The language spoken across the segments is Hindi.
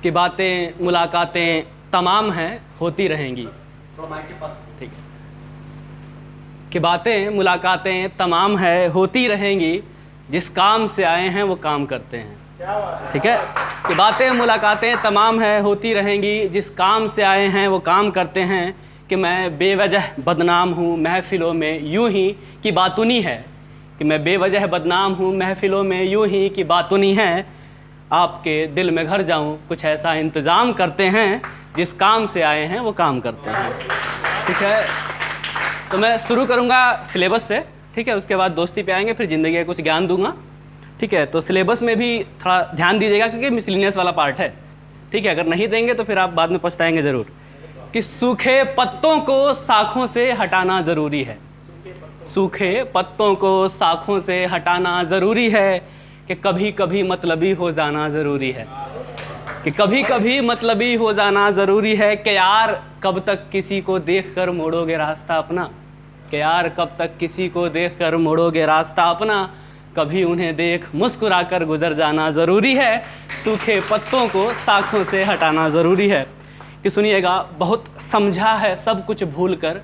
कि बातें मुलाकातें तमाम हैं होती रहेंगी। ठीक है। कि बातें मुलाकातें तमाम है होती रहेंगी, जिस काम से आए हैं वो काम करते हैं। ठीक है। कि बातें मुलाकातें तमाम है होती रहेंगी, जिस काम से आए हैं वो काम करते हैं। कि मैं बेवजह बदनाम हूँ महफ़िलों में यूं ही कि बातुनी है। कि मैं बेवजह बदनाम हूँ महफ़िलों में यूं ही कि बातुनी है। आपके दिल में घर जाऊँ कुछ ऐसा इंतज़ाम करते हैं, जिस काम से आए हैं वो काम करते हैं। ठीक है। तो मैं शुरू करूँगा सिलेबस से। ठीक है। उसके बाद दोस्ती पे आएंगे, फिर ज़िंदगी का कुछ ज्ञान दूंगा। ठीक है। तो सिलेबस में भी थोड़ा ध्यान दीजिएगा, क्योंकि मिसलिनियस वाला पार्ट है। ठीक है। अगर नहीं देंगे तो फिर आप बाद में पछताएंगे ज़रूर। कि सूखे पत्तों को शाखों से हटाना ज़रूरी है। सूखे पत्तों को शाखों से हटाना ज़रूरी है। कि कभी कभी मतलबी हो जाना ज़रूरी है। कि कभी कभी मतलबी हो जाना ज़रूरी है। कि यार कब तक किसी को देखकर मोड़ोगे रास्ता अपना। कि यार कब तक किसी को देखकर मोड़ोगे रास्ता अपना। कभी उन्हें देख मुस्कुराकर गुजर जाना ज़रूरी है। सूखे पत्तों को शाखों से हटाना ज़रूरी है। कि सुनिएगा, बहुत समझा है सब कुछ भूलकर,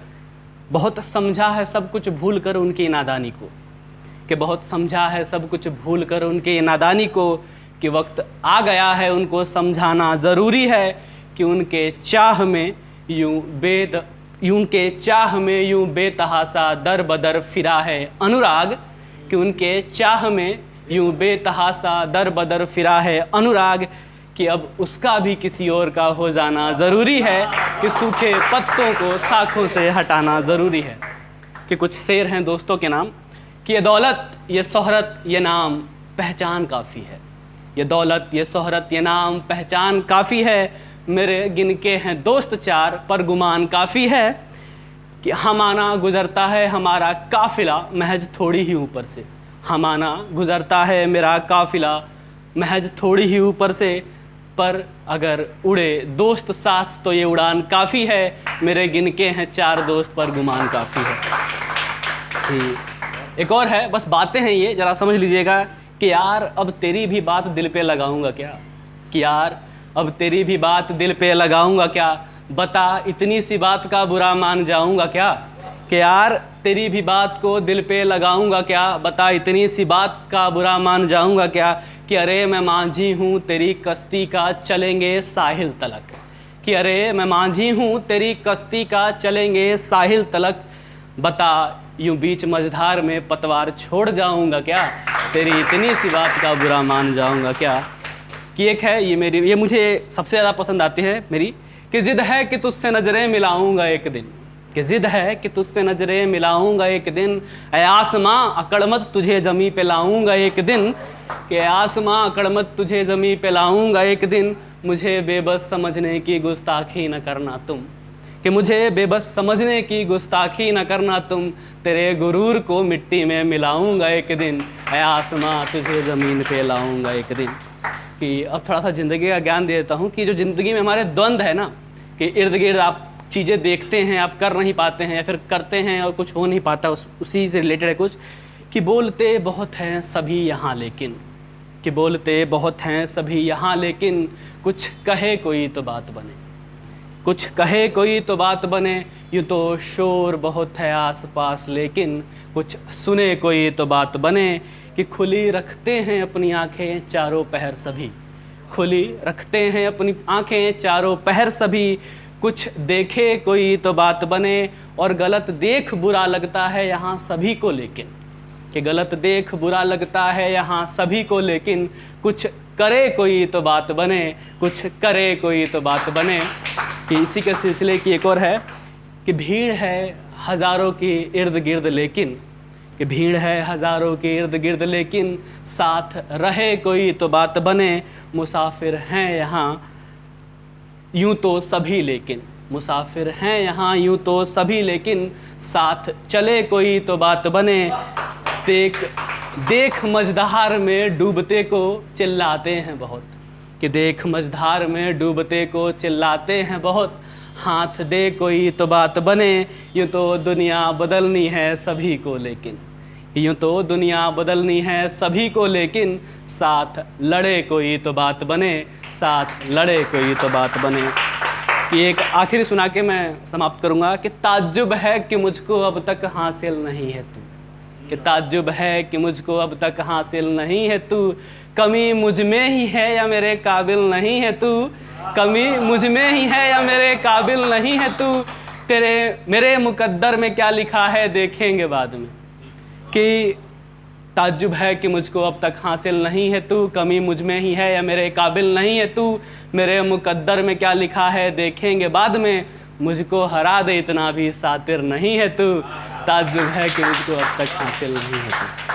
बहुत समझा है सब कुछ भूलकर उनकी नादानी को। कि बहुत समझा है सब कुछ भूलकर उनकी नादानी को। कि वक्त आ गया है उनको समझाना ज़रूरी है। कि उनके चाह में यूं बेतहासा दर बदर फिरा है अनुराग। कि उनके चाह में यूं बेतहासा दर बदर फिरा है अनुराग। कि अब उसका भी किसी और का हो जाना ज़रूरी है। कि सूखे पत्तों को शाखों से हटाना ज़रूरी है। कि कुछ शेर हैं दोस्तों के नाम। कि ये दौलत ये शोहरत ये नाम पहचान काफ़ी है। ये दौलत ये शोहरत ये नाम पहचान काफ़ी है। मेरे गिनके हैं दोस्त चार पर गुमान काफ़ी है। कि हमाना गुज़रता है हमारा काफ़िला महज थोड़ी ही ऊपर से। हमाना गुज़रता है मेरा काफ़िला महज थोड़ी ही ऊपर से। पर अगर उड़े दोस्त साथ तो ये उड़ान काफ़ी है। मेरे गिनके हैं चार दोस्त पर गुमान काफ़ी है। एक और है, बस बातें हैं ये, ज़रा समझ लीजिएगा। कि यार अब तेरी भी बात दिल पे लगाऊंगा क्या। कि यार अब तेरी भी बात दिल पे लगाऊंगा क्या। बता इतनी सी बात का बुरा मान जाऊंगा क्या। कि यार तेरी भी बात को दिल पे लगाऊंगा क्या। बता इतनी सी बात का बुरा मान जाऊंगा क्या। कि अरे मैं मांझी हूँ तेरी कश्ती का चलेंगे साहिल तलक। कि अरे मैं मांझी हूँ तेरी कश्ती का चलेंगे साहिल तलक। बता यूं बीच मझधार में पतवार छोड़ जाऊंगा क्या। तेरी इतनी सी बात का बुरा मान जाऊंगा क्या। कि एक है ये मुझे सबसे ज़्यादा पसंद आती है मेरी। कि ज़िद है कि तुझसे नज़रें मिलाऊंगा एक दिन। कि ज़िद है कि तुझसे नज़रें मिलाऊंगा एक दिन। ऐ आसमां अकड़मत तुझे ज़मीं पे लाऊंगा एक दिन। कि आसमां अकड़मत तुझे ज़मीं पे लाऊंगा एक दिन। मुझे बेबस समझने की गुस्ताखी न करना तुम। कि मुझे बेबस समझने की गुस्ताखी न करना तुम। तेरे गुरूर को मिट्टी में मिलाऊंगा एक दिन। ऐ आसमां तुझे ज़मीन पे लाऊंगा एक दिन। कि अब थोड़ा सा ज़िंदगी का ज्ञान दे देता हूँ। कि जो ज़िंदगी में हमारे द्वंद्व है ना, कि इर्द गिर्द आप चीज़ें देखते हैं, आप कर नहीं पाते हैं, या फिर करते हैं और कुछ हो नहीं पाता, उसी से रिलेटेड है कुछ। कि बोलते बहुत हैं सभी यहाँ लेकिन। कि बोलते बहुत हैं सभी यहाँ लेकिन। कुछ कहे कोई तो बात बने। कुछ कहे कोई तो बात बने। यूँ तो शोर बहुत है आस पास लेकिन। कुछ सुने कोई तो बात बने। कि खुली रखते हैं अपनी आँखें चारों पहर सभी। खुली रखते हैं अपनी आँखें चारों पहर सभी। कुछ देखे कोई तो बात बने। और गलत देख बुरा लगता है यहाँ सभी को लेकिन। कि गलत देख बुरा लगता है यहाँ सभी को लेकिन। कुछ करे कोई तो बात बने। कुछ करे कोई तो बात बने। कि इसी के सिलसिले की एक और है। कि भीड़ है हज़ारों की इर्द गिर्द लेकिन। कि भीड़ है हज़ारों के इर्द गिर्द लेकिन। साथ रहे कोई तो बात बने। मुसाफिर हैं यहाँ यूं तो सभी लेकिन। मुसाफिर हैं यहाँ यूं तो सभी लेकिन। साथ चले कोई तो बात बने। देख मझधार में डूबते को चिल्लाते हैं बहुत। कि देख मझधार में डूबते को चिल्लाते हैं बहुत। हाथ दे कोई तो बात बने। यूँ तो दुनिया बदलनी है सभी को लेकिन। यूँ तो दुनिया बदलनी है सभी को लेकिन। साथ लड़े कोई तो बात बने। साथ लड़े कोई तो बात बने। ये एक आखिरी सुना के मैं समाप्त करूँगा कि ताज्जुब है कि मुझको अब तक हासिल नहीं है तू, कि ताज्जुब है कि मुझको अब तक हासिल नहीं है तू, कमी मुझ में ही है या मेरे काबिल नहीं है तू, कमी मुझ में ही है या मेरे काबिल नहीं है तू, तेरे मेरे मुकद्दर में क्या लिखा है देखेंगे बाद में। कि ताज्जुब है कि मुझको अब तक हासिल नहीं है तू, कमी मुझ में ही है या मेरे काबिल नहीं है तू, मेरे मुकद्दर में क्या लिखा है देखेंगे बाद में, मुझको हरा दे इतना भी सातिर नहीं है तू, ताज्जुब है कि मुझको अब तक हासिल नहीं है तू।